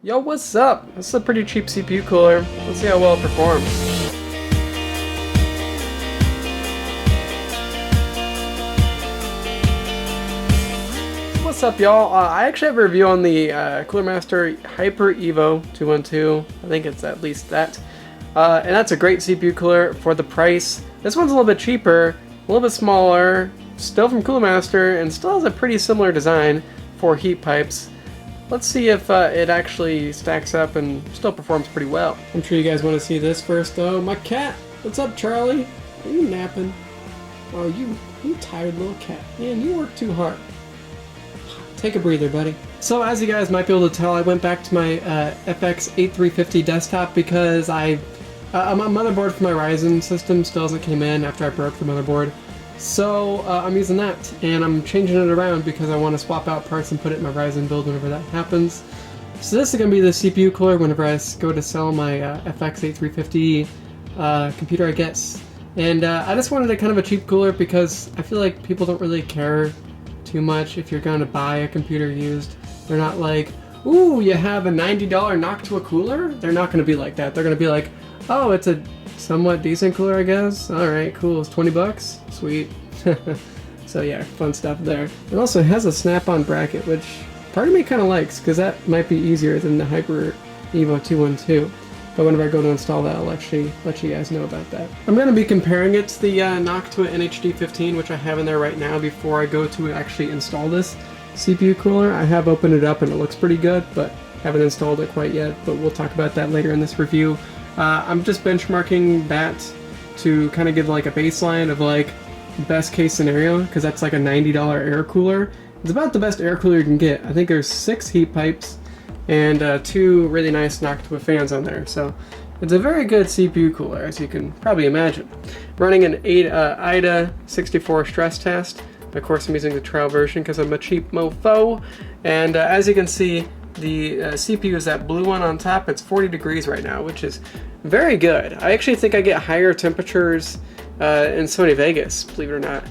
Yo, what's up? This is a pretty cheap CPU cooler. Let's see how well it performs. What's up, y'all? I actually have a review on the Cooler Master Hyper Evo 212. I think it's at least that. And that's a great CPU cooler for the price. This one's a little bit cheaper, a little bit smaller, still from Cooler Master, and still has a pretty similar design for heat pipes. Let's see if it actually stacks up and still performs pretty well. I'm sure you guys want to see this first, though. My cat! What's up, Charlie? Are you napping? Oh, you tired little cat. Man, you work too hard. Take a breather, buddy. So, as you guys might be able to tell, I went back to my FX8350 desktop because my motherboard for my Ryzen system still hasn't came in after I broke the motherboard. So I'm using that, and I'm changing it around because I want to swap out parts and put it in my Ryzen build whenever that happens. So this is going to be the CPU cooler whenever I go to sell my FX8350 computer, I guess. And I just wanted a kind of a cheap cooler because I feel like people don't really care too much if you're going to buy a computer used. They're not like, ooh, you have a $90 Noctua cooler? They're not going to be like that. They're going to be like, oh, it's a somewhat decent cooler, I guess. Alright, cool. It's 20 bucks? Sweet. So yeah, fun stuff there. It also has a snap-on bracket, which part of me kind of likes, because that might be easier than the Hyper Evo 212. But whenever I go to install that, I'll actually let you guys know about that. I'm going to be comparing it to the Noctua NHD15, which I have in there right now before I go to actually install this CPU cooler. I have opened it up and it looks pretty good, but haven't installed it quite yet, but we'll talk about that later in this review. I'm just benchmarking that to kind of give like a baseline of like best case scenario, because that's like a $90 air cooler. It's about the best air cooler you can get. I think there's 6 heat pipes and 2 really nice Noctua fans on there. So it's a very good CPU cooler, as you can probably imagine. Running an IDA 64 stress test. Of course, I'm using the trial version because I'm a cheap mofo. And as you can see, the CPU is that blue one on top. It's 40 degrees right now, which is very good. I actually think I get higher temperatures in Sony Vegas, believe it or not.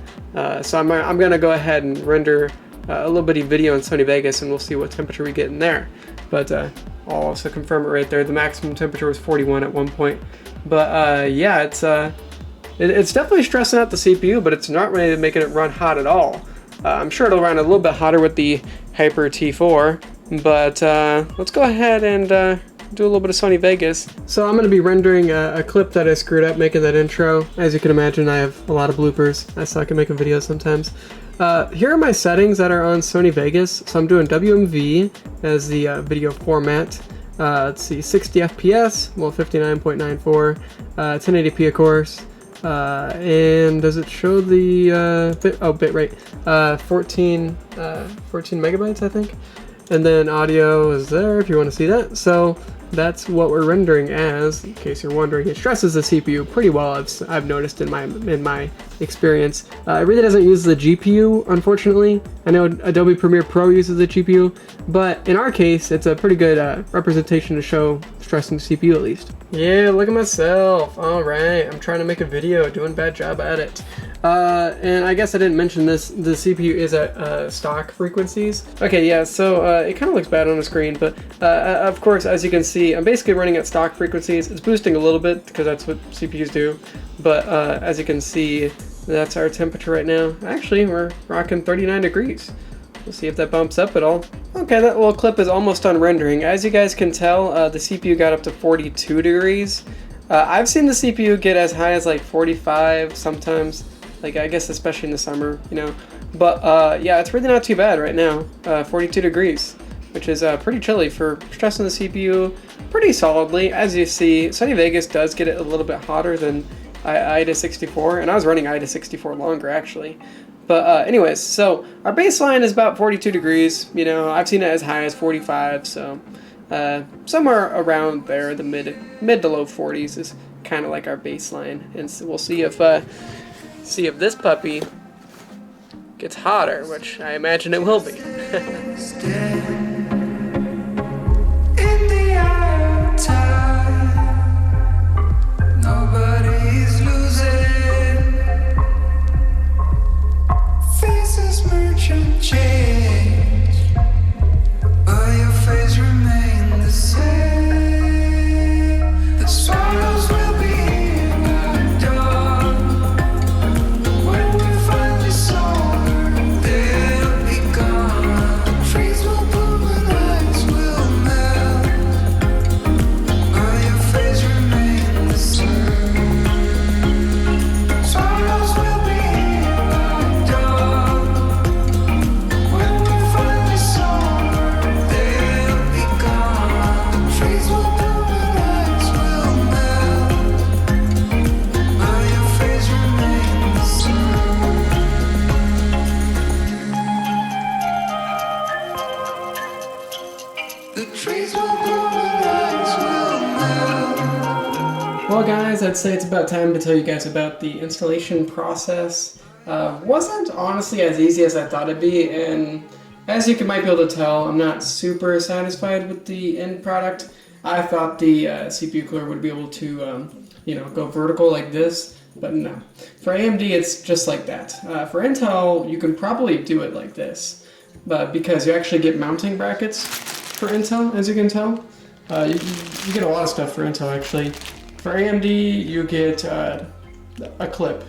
So I'm going to go ahead and render a little bitty video in Sony Vegas, and we'll see what temperature we get in there. But I'll also confirm it right there. The maximum temperature was 41 at one point. But yeah, it's definitely stressing out the CPU, but it's not really making it run hot at all. I'm sure it'll run a little bit hotter with the Hyper T4. But let's go ahead and do a little bit of Sony Vegas. So I'm going to be rendering a clip that I screwed up making that intro. As you can imagine, I have a lot of bloopers. I suck at making videos sometimes. Here are my settings that are on Sony Vegas. So I'm doing WMV as the video format. Let's see, 60 FPS, well 59.94, 1080p of course. And does it show the bitrate? 14 megabytes, I think. And then audio is there if you want to see that. So that's what we're rendering as, in case you're wondering. It stresses the CPU pretty well, I've noticed in my experience. It really doesn't use the GPU, unfortunately. I know Adobe Premiere Pro uses the GPU, but in our case, it's a pretty good representation to show stressing the CPU at least. Yeah, look at myself. All right, I'm trying to make a video, doing a bad job at it. And I guess I didn't mention this, the CPU is at stock frequencies. Okay, yeah, so it kind of looks bad on the screen, but of course, as you can see, I'm basically running at stock frequencies. It's boosting a little bit because that's what CPUs do, but as you can see, that's our temperature right now. Actually, we're rocking 39 degrees. We'll see if that bumps up at all. Okay, that little clip is almost done rendering. As you guys can tell, the CPU got up to 42 degrees. I've seen the CPU get as high as like 45 sometimes. Like, I guess especially in the summer, you know. But yeah, it's really not too bad right now. 42 degrees, which is pretty chilly for stressing the CPU pretty solidly. As you see, Sony Vegas does get it a little bit hotter than IDA 64, and I was running IDA 64 longer actually. But anyways, so our baseline is about 42 degrees. You know, I've seen it as high as 45, so somewhere around there, the mid to low 40s is kind of like our baseline, and so we'll see if this puppy gets hotter, which I imagine it will be. Change, but your face remains the same. Well guys, I'd say it's about time to tell you guys about the installation process. Wasn't honestly as easy as I thought it'd be, and as you might be able to tell, I'm not super satisfied with the end product. I thought the CPU cooler would be able to, go vertical like this, but no. For AMD, it's just like that. For Intel, you can probably do it like this, but because you actually get mounting brackets for Intel, as you can tell. You get a lot of stuff for Intel, actually. For AMD, you get a clip,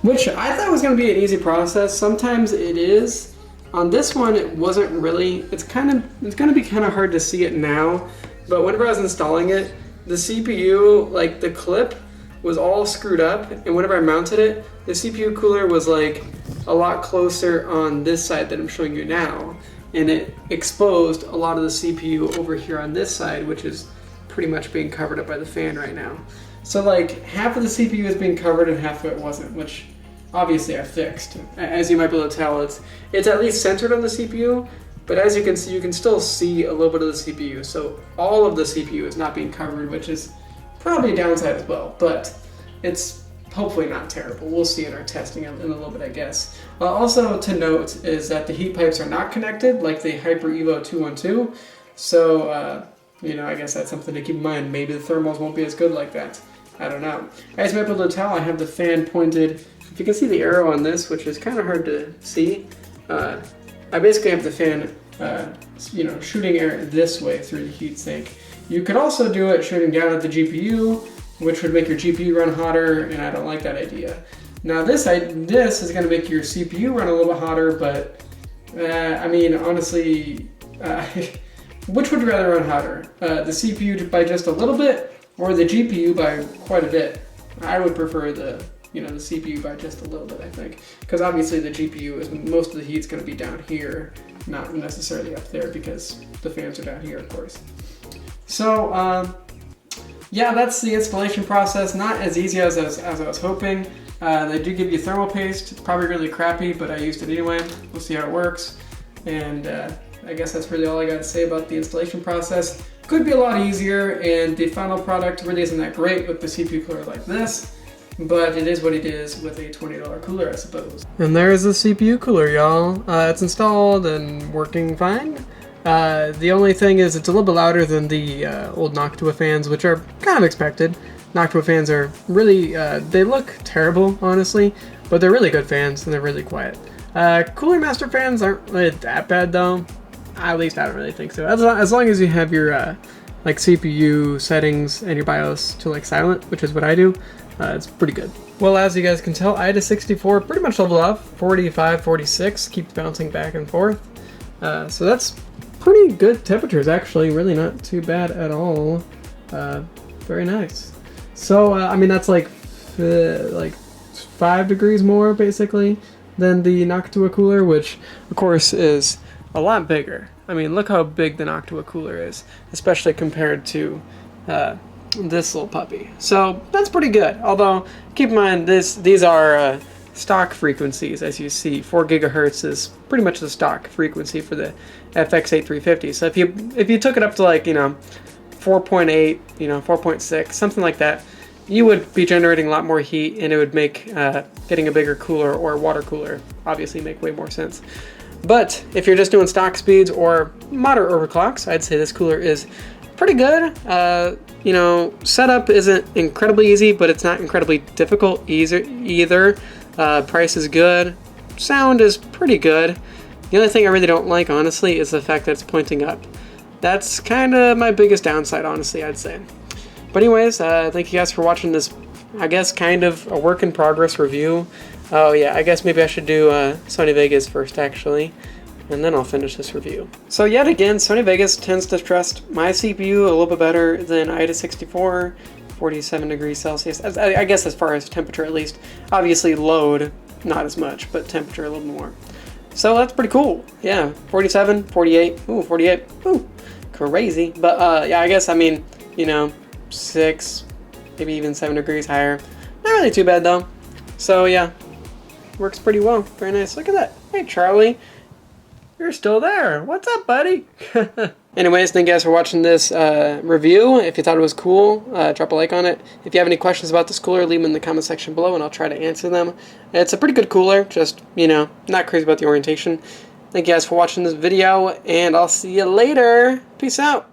which I thought was going to be an easy process. Sometimes it is. On this one, it wasn't really. It's going to be kind of hard to see it now, but whenever I was installing it, the CPU, like the clip, was all screwed up, and whenever I mounted it, the CPU cooler was like a lot closer on this side that I'm showing you now, and it exposed a lot of the CPU over here on this side, which is pretty much being covered up by the fan right now. So like half of the CPU is being covered and half of it wasn't, which obviously I fixed. As you might be able to tell, it's at least centered on the CPU, but as you can see, you can still see a little bit of the CPU. So all of the CPU is not being covered, which is probably a downside as well, but it's hopefully not terrible. We'll see in our testing in a little bit, I guess. Also to note is that the heat pipes are not connected like the Hyper Evo 212, so I guess that's something to keep in mind. Maybe the thermals won't be as good like that. I don't know. As you might be able to tell, I have the fan pointed. If you can see the arrow on this, which is kind of hard to see, I basically have the fan, shooting air this way through the heatsink. You could also do it shooting down at the GPU, which would make your GPU run hotter, and I don't like that idea. Now this is going to make your CPU run a little bit hotter, but honestly, which would you rather run hotter? The CPU by just a little bit, or the GPU by quite a bit? I would prefer the CPU by just a little bit, I think. Because obviously the GPU is, most of the heat's going to be down here, not necessarily up there, because the fans are down here, of course. So, yeah, that's the installation process. Not as easy as I was hoping. They do give you thermal paste. It's probably really crappy, but I used it anyway. We'll see how it works. And I guess that's really all I got to say about the installation process. Could be a lot easier, and the final product really isn't that great with the CPU cooler like this, but it is what it is with a $20 cooler, I suppose. And there's the CPU cooler, y'all. It's installed and working fine. The only thing is it's a little bit louder than the old Noctua fans, which are kind of expected. Noctua fans are really, they look terrible, honestly, but they're really good fans and they're really quiet. Cooler Master fans aren't really that bad though. At least I don't really think so. As long as you have your like CPU settings and your BIOS to like silent, which is what I do, it's pretty good. Well, as you guys can tell, IDA64 pretty much leveled off. 45, 46, keeps bouncing back and forth. So that's pretty good temperatures, actually. Really not too bad at all. Very nice. So that's like 5 degrees more basically than the Noctua cooler, which of course is a lot bigger. I mean, look how big the Noctua cooler is, especially compared to this little puppy. So that's pretty good. Although keep in mind these are stock frequencies, as you see. 4 gigahertz is pretty much the stock frequency for the FX8350. So if you took it up to like 4.8, 4.6, something like that, you would be generating a lot more heat, and it would make getting a bigger cooler or water cooler obviously make way more sense. But if you're just doing stock speeds or moderate overclocks, I'd say this cooler is pretty good. Setup isn't incredibly easy, but it's not incredibly difficult either. Price is good. Sound is pretty good. The only thing I really don't like, honestly, is the fact that it's pointing up. That's kind of my biggest downside, honestly, I'd say. But anyways, thank you guys for watching this, I guess, kind of a work in progress review. Oh yeah, I guess maybe I should do Sony Vegas first, actually, and then I'll finish this review. So yet again, Sony Vegas tends to trust my CPU a little bit better than IDA64, 47 degrees Celsius, I guess as far as temperature at least. Obviously load, not as much, but temperature a little more. So that's pretty cool. Yeah, 47, 48, ooh, 48, ooh, crazy. But yeah, I guess, 6, maybe even 7 degrees higher. Not really too bad though. So yeah, works pretty well. Very nice. Look at that. Hey Charlie, you're still there. What's up, buddy? Anyways, thank you guys for watching this review. If you thought it was cool, drop a like on it. If you have any questions about this cooler, leave them in the comment section below and I'll try to answer them. It's a pretty good cooler, just, you know, not crazy about the orientation. Thank you guys for watching this video, and I'll see you later. Peace out.